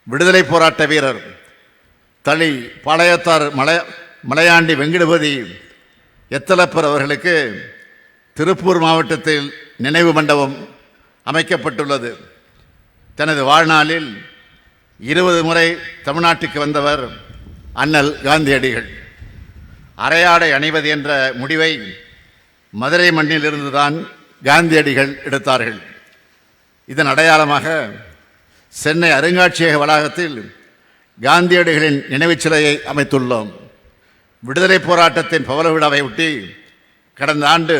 விடுதலை போராட்ட வீரர் தளி பாளையத்தார் மலையாண்டி வெங்கடபதி எத்தலப்பர் அவர்களுக்கு திருப்பூர் மாவட்டத்தில் நினைவு மண்டபம் அமைக்கப்பட்டுள்ளது. தனது வாழ்நாளில் 20 முறை தமிழ்நாட்டுக்கு வந்தவர் அண்ணல் காந்தியடிகள். அரையாடை அணிவது என்ற முடிவை மதுரை மண்ணிலிருந்துதான் காந்தியடிகள் எடுத்தார்கள். இதன் அடையாளமாக சென்னை அருங்காட்சியக வளாகத்தில் காந்தியடிகளின் நினைவுச் சிலையை அமைத்துள்ளோம். விடுதலை போராட்டத்தின் பவள விழாவை ஒட்டி கடந்த ஆண்டு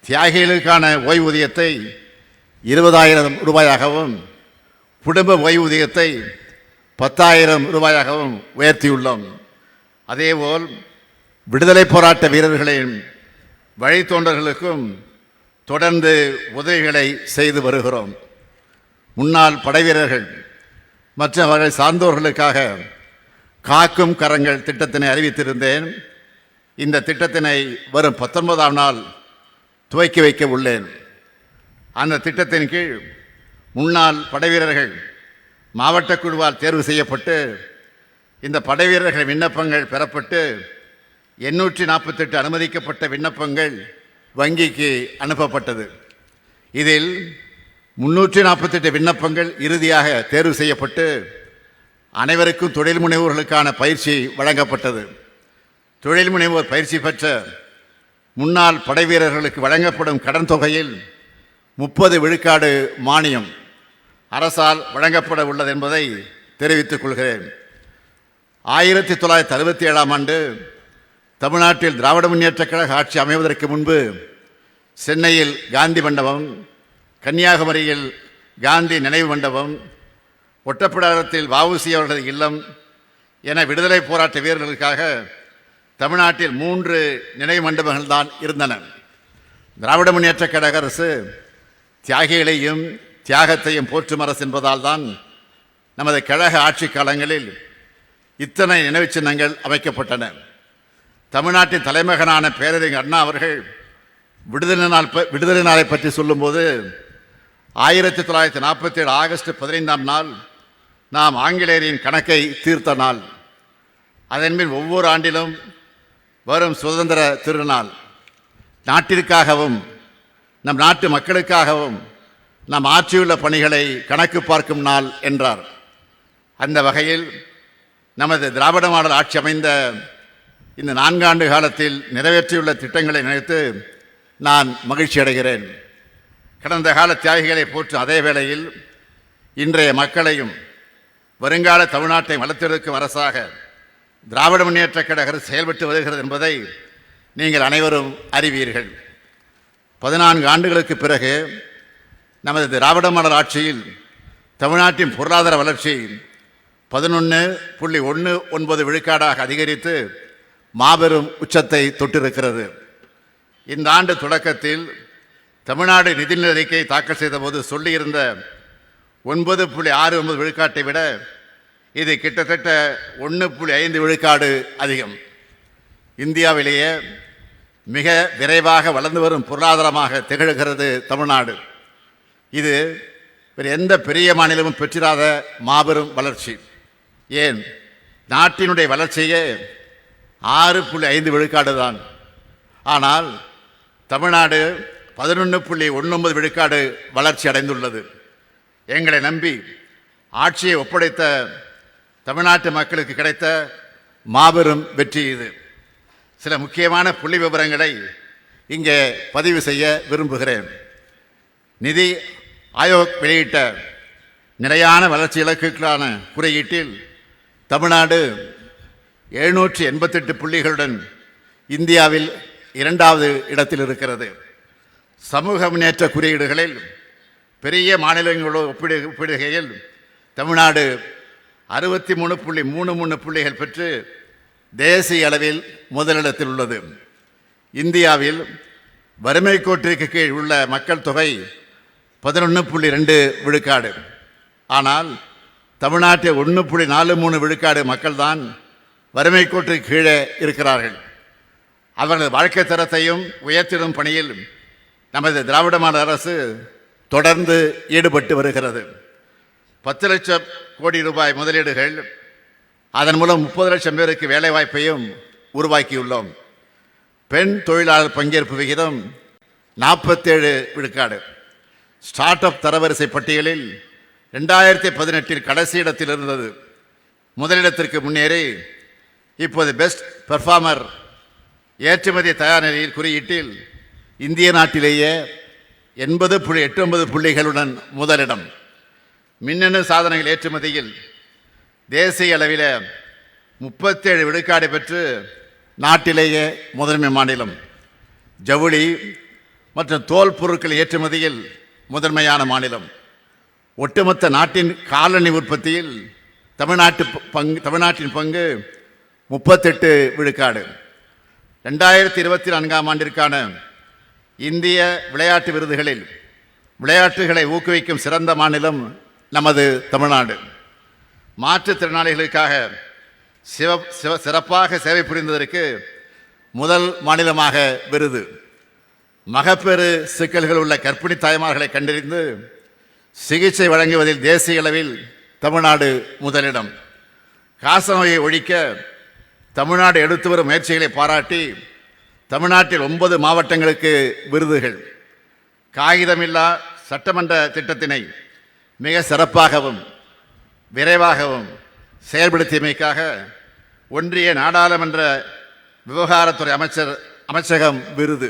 தியாகிகளுக்கான ஓய்வூதியத்தை 20,000 ரூபாயாகவும் குடும்ப ஓய்வூதியத்தை 10,000 ரூபாயாகவும் உயர்த்தியுள்ளோம். அதேபோல் விடுதலை போராட்ட வீரர்களின் வழித்தோன்றல்களுக்கும் தொடர்ந்து உதவிகளை செய்து வருகிறோம். முன்னாள் படைவீரர்கள் மற்றும் அவர்களை சார்ந்தோர்களுக்காக காக்கும் கரங்கள் திட்டத்தினை அறிவித்திருந்தேன். இந்த திட்டத்தினை வரும் 19ஆம் நாள் துவக்கி வைக்க உள்ளேன். அந்த திட்டத்தின் கீழ் முன்னாள் படைவீரர்கள் மாவட்ட குழுவால் தேர்வு செய்யப்பட்டு இந்த படைவீரர்கள் விண்ணப்பங்கள் பெறப்பட்டு 848 அனுமதிக்கப்பட்ட விண்ணப்பங்கள் வங்கிக்கு அனுப்பப்பட்டது. இதில் 348 விண்ணப்பங்கள் இறுதியாக தேர்வு செய்யப்பட்டு அனைவருக்கும் தொழில் முனைவோர்களுக்கான பயிற்சி வழங்கப்பட்டது. தொழில் முனைவோர் பயிற்சி பெற்ற முன்னாள் படைவீரர்களுக்கு வழங்கப்படும் கடன் தொகையில் 30 விழுக்காடு மானியம் அரசால் வழங்கப்பட உள்ளது என்பதை தெரிவித்துக் கொள்கிறேன். 1967ஆம் ஆண்டு தமிழ்நாட்டில் திராவிட முன்னேற்றக் கழக ஆட்சி அமைவதற்கு முன்பு சென்னையில் காந்தி மண்டபம், கன்னியாகுமரியில் காந்தி நினைவு மண்டபம், ஒட்டப்பிடாரத்தில் வஉசி அவர்களது இல்லம் என விடுதலை போராட்ட வீரர்களுக்காக தமிழ்நாட்டில் 3 நினைவு மண்டபங்கள் தான் இருந்தன. திராவிட முன்னேற்றக் கழக அரசு தியாகிகளையும் தியாகத்தையும் போற்றும் அரசு என்பதால் தான் நமது கழக ஆட்சி காலங்களில் இத்தனை நினைவு சின்னங்கள் அமைக்கப்பட்டன. தமிழ்நாட்டின் தலைமகனான பேரறிஞர் அண்ணா அவர்கள் விடுதலை நாளை பற்றி சொல்லும்போது 1947 ஆகஸ்ட் 15ஆம் நாள் நாம் ஆங்கிலேயரின் கணக்கை தீர்த்த நாள். அதன்பின் ஒவ்வொரு ஆண்டிலும் வரும் சுதந்திர திருநாள் நாட்டிற்காகவும் நம் நாட்டு மக்களுக்காகவும் நாம் ஆற்றியுள்ள பணிகளை கணக்கு பார்க்கும் நாள் என்றார். அந்த வகையில் நமது திராவிட மாடல் ஆட்சி அமைந்த இந்த 4 ஆண்டு காலத்தில் நிறைவேற்றியுள்ள திட்டங்களை நினைத்து நான் மகிழ்ச்சி அடைகிறேன். கடந்த கால தியாகிகளை போற்றும் அதே வேளையில் இன்றைய மக்களையும் வருங்கால தமிழ்நாட்டை வளர்த்தெடுக்கும் அரசாக திராவிட முன்னேற்றக் கழக அரசு செயல்பட்டு வருகிறது என்பதை நீங்கள் அனைவரும் அறிவீர்கள். 14 ஆண்டுகளுக்கு பிறகு நமது திராவிட மாடல் ஆட்சியில் தமிழ்நாட்டின் பொருளாதார வளர்ச்சி 11.19 விழுக்காடாக அதிகரித்து மாபெரும் உச்சத்தை தொட்டிருக்கிறது. இந்த ஆண்டு தொடக்கத்தில் தமிழ்நாடு நிதிநிலை அறிக்கை தாக்கல் செய்த போது சொல்லியிருந்த 9.69 விழுக்காட்டை விட இது கிட்டத்தட்ட 1.5 விழுக்காடு அதிகம். இந்தியாவிலேயே மிக விரைவாக வளர்ந்து வரும் பொருளாதாரமாக திகழ்கிறது தமிழ்நாடு. இது வேறு எந்த பெரிய மாநிலமும் பெற்றிராத மாபெரும் வளர்ச்சி. ஏன், நாட்டினுடைய வளர்ச்சியே 6.5 விழுக்காடு தான். ஆனால் தமிழ்நாடு 11.19 விழுக்காடு வளர்ச்சி அடைந்துள்ளது. எங்களை நம்பி ஆட்சியை ஒப்படைத்த தமிழ்நாட்டு மக்களுக்கு கிடைத்த மாபெரும் வெற்றி இது. சில முக்கியமான புள்ளி விவரங்களை இங்கே பதிவு செய்ய விரும்புகிறேன். நிதி ஆயோக் வெளியிட்ட நிலையான வளர்ச்சி இலக்குகளான குறியீட்டில் தமிழ்நாடு 788 புள்ளிகளுடன் இந்தியாவில் 2வது இடத்தில் இருக்கிறது. சமூக முன்னேற்ற குறியீடுகளில் பெரிய மாநிலங்களோடு ஒப்பிடுகையில் தமிழ்நாடு 63.33 புள்ளிகள் பெற்று தேசிய அளவில் முதலிடத்தில் உள்ளது. இந்தியாவில் வறுமை கோட்டிற்கு கீழ் உள்ள மக்கள் தொகை 11.2 விழுக்காடு. ஆனால் தமிழ்நாட்டில் 1.43 விழுக்காடு மக்கள்தான் வறுமை கோட்டிற்கு கீழே இருக்கிறார்கள். அவர்களது வாழ்க்கை தரத்தையும் உயர்த்திடும் பணியில் நமது திராவிட மாடல் அரசு தொடர்ந்து ஈடுபட்டு வருகிறது. 10 லட்சம் கோடி ரூபாய் முதலீடுகள், அதன் மூலம் 30 லட்சம் பேருக்கு வேலைவாய்ப்பையும் உருவாக்கியுள்ளோம். பெண் தொழிலாளர் பங்கேற்பு விகிதம் 47 விழுக்காடு. ஸ்டார்ட் அப் தரவரிசை பட்டியலில் 2018 கடைசி இடத்தில் இருந்தது. முதலிடத்திற்கு முன்னேறி இப்போது பெஸ்ட் பெர்ஃபார்மர் ஏற்றுமதி தயார் நிலையில் குறியீட்டில் இந்திய நாட்டிலேயே 80.89 புள்ளிகளுடன் முதலிடம். மின்னணு சாதனங்கள் ஏற்றுமதியில் தேசிய அளவில் 37 விழுக்காடு பெற்று நாட்டிலேயே முதன்மை மாநிலம். ஜவுளி மற்றும் தோல் பொருட்கள் ஏற்றுமதியில் முதன்மையான மாநிலம். ஒட்டுமொத்த நாட்டின் காலணி உற்பத்தியில் தமிழ்நாட்டின் பங்கு 38 விழுக்காடு. 2024ஆம் ஆண்டிற்கான இந்திய விளையாட்டு விருதுகளில் விளையாட்டுகளை ஊக்குவிக்கும் சிறந்த மாநிலம் நமது தமிழ்நாடு. மாற்றுத்திறனாளிகளுக்காக சிறப்பாக சேவை புரிந்ததற்கு முதல் மாநிலமாக விருது. மகப்பேறு சிக்கல்கள் உள்ள கர்ப்பிணி தாய்மார்களை கண்டறிந்து சிகிச்சை வழங்குவதில் தேசிய அளவில் தமிழ்நாடு முதலிடம். காசநோயை ஒழிக்க தமிழ்நாடு எடுத்து வரும் முயற்சிகளை பாராட்டி தமிழ்நாட்டில் 9 மாவட்டங்களுக்கு விருதுகள். காகிதமில்லா சட்டமன்ற திட்டத்தினை மிக சிறப்பாகவும் விரைவாகவும் செயல்படுத்தியமைக்காக ஒன்றிய நாடாளுமன்ற விவகாரத்துறை அமைச்சகம் விருது.